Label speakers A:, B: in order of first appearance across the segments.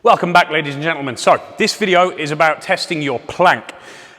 A: Welcome back, ladies and gentlemen. So this video is about testing your plank.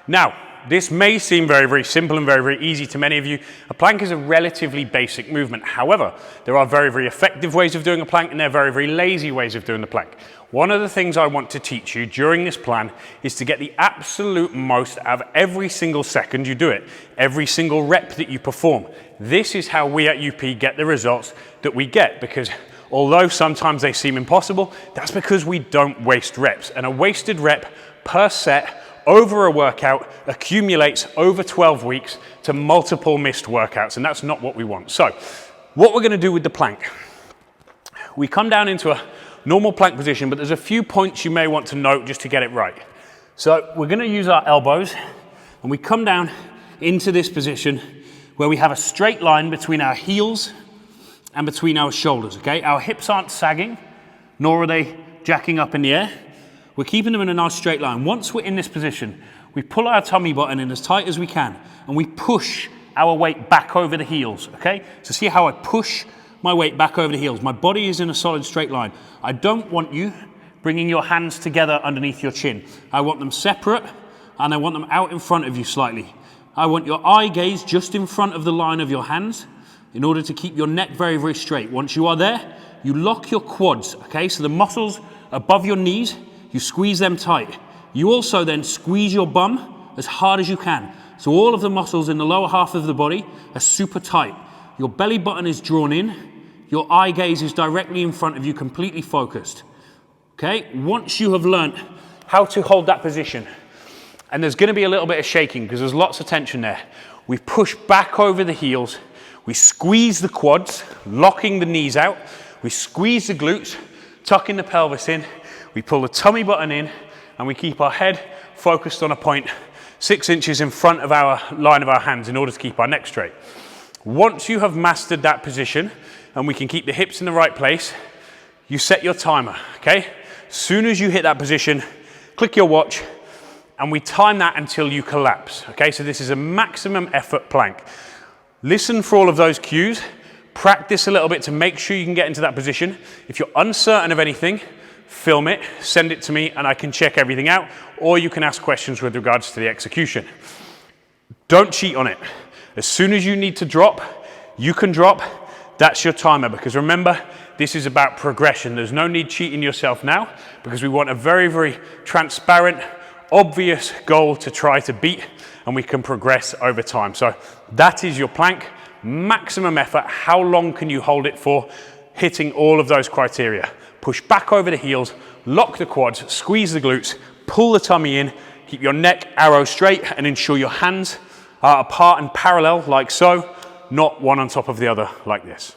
A: Now, this may seem very, very simple and very, very easy to many of you. A plank is a relatively basic movement. However, there are very, very effective ways of doing a plank and there are very, very lazy ways of doing the plank. One of the things I want to teach you during this plan is to get the absolute most out of every single second you do it, every single rep that you perform. This is how we at UP get the results that we get, because although sometimes they seem impossible, that's because we don't waste reps. And a wasted rep per set over a workout accumulates over 12 weeks to multiple missed workouts, and that's not what we want. So what we're gonna do with the plank, we come down into a normal plank position, but there's a few points you may want to note just to get it right. So we're gonna use our elbows, and we come down into this position where we have a straight line between our heels and between our shoulders, okay? Our hips aren't sagging, nor are they jacking up in the air. We're keeping them in a nice straight line. Once we're in this position, we pull our tummy button in as tight as we can, and we push our weight back over the heels, okay? So see how I push my weight back over the heels. My body is in a solid straight line. I don't want you bringing your hands together underneath your chin. I want them separate, and I want them out in front of you slightly. I want your eye gaze just in front of the line of your hands in order to keep your neck very, very straight. Once you are there, you lock your quads, okay? So the muscles above your knees, you squeeze them tight. You also then squeeze your bum as hard as you can. So all of the muscles in the lower half of the body are super tight. Your belly button is drawn in. Your eye gaze is directly in front of you, completely focused. Okay? Once you have learned how to hold that position, and there's gonna be a little bit of shaking because there's lots of tension there, we push back over the heels, we squeeze the quads, locking the knees out, we squeeze the glutes, tucking the pelvis in, we pull the tummy button in, and we keep our head focused on a point 6 inches in front of our line of our hands in order to keep our neck straight. Once you have mastered that position, and we can keep the hips in the right place, you set your timer, okay? As soon as you hit that position, click your watch, and we time that until you collapse, okay? So this is a maximum effort plank. Listen for all of those cues, practice a little bit to make sure you can get into that position. If you're uncertain of anything, film it, send it to me, and I can check everything out, or you can ask questions with regards to the execution. Don't cheat on it. As soon as you need to drop, you can drop. That's your timer, because remember, this is about progression. There's no need cheating yourself now, because we want a very, very transparent, obvious goal to try to beat, and we can progress over time. So that is your plank, maximum effort. How long can you hold it for? Hitting all of those criteria. Push back over the heels, lock the quads, squeeze the glutes, pull the tummy in, keep your neck arrow straight, and ensure your hands are apart and parallel like so, not one on top of the other like this.